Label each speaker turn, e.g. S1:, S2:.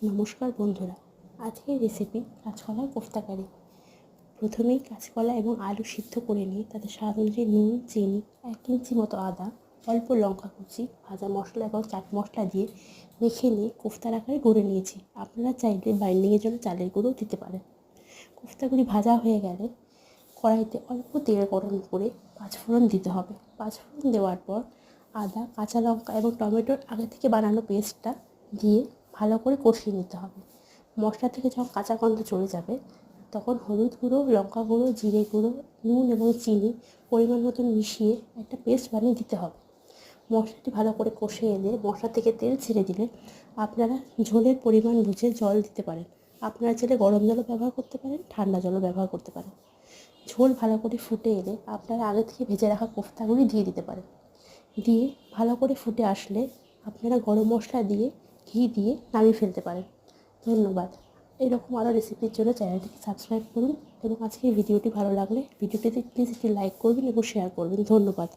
S1: নমস্কার বন্ধুরা, আজকের রেসিপি কাঁচকলার কোফতা কারি। প্রথমেই কাঁচকলা এবং আলু সিদ্ধ করে নিয়ে তাতে স্বাদ অনুযায়ী নুন, চিনি, 1 ইঞ্চি মতো আদা, অল্প লঙ্কা কুচি, ভাজা মশলা এবং চাট মশলা দিয়ে মেখে নিয়ে কোফতার আকারে গড়ে নিয়েছি। আপনারা চাইলে বাইন্ডিংয়ের জন্য চালের গুঁড়োও দিতে পারেন। কোফতাগুলি ভাজা হয়ে গেলে কড়াইতে অল্প তেল গরম করে 5 ফোড়ন দিতে হবে। 5 ফোড়ন দেওয়ার পর আদা, কাঁচা লঙ্কা এবং টমেটোর আগে থেকে বানানো পেস্টটা দিয়ে ভালো করে কষিয়ে নিতে হবে। মশলা থেকে যখন কাঁচা গন্ধ চলে যাবে তখন হলুদ গুঁড়ো, লঙ্কা গুঁড়ো, জিরে গুঁড়ো, নুন এবং চিনি পরিমাণ মতন মিশিয়ে একটা পেস্ট বানিয়ে দিতে হবে। মশলাটি ভালো করে কষে এলে মশলা থেকে তেল ছেড়ে দিলে আপনারা ঝোলের পরিমাণ বুঝে জল দিতে পারেন। আপনারা চাইলে গরম জলও ব্যবহার করতে পারেন, ঠান্ডা জলও ব্যবহার করতে পারেন। ঝোল ভালো করে ফুটে এলে আপনারা আগে থেকে ভেজে রাখা কোফতাগুলি দিয়ে দিতে পারেন। দিয়ে ভালো করে ফুটে আসলে আপনারা গরম মশলা দিয়ে ঘি দিয়ে নামিয়ে ফেলতে পারেন। ধন্যবাদ। এরকম আরও রেসিপির জন্য চ্যানেলটিকে সাবস্ক্রাইব করুন এবং আজকের ভিডিওটি ভালো লাগলে ভিডিওটিতে প্লিজ একটি লাইক করবেন এবং শেয়ার করবেন। ধন্যবাদ।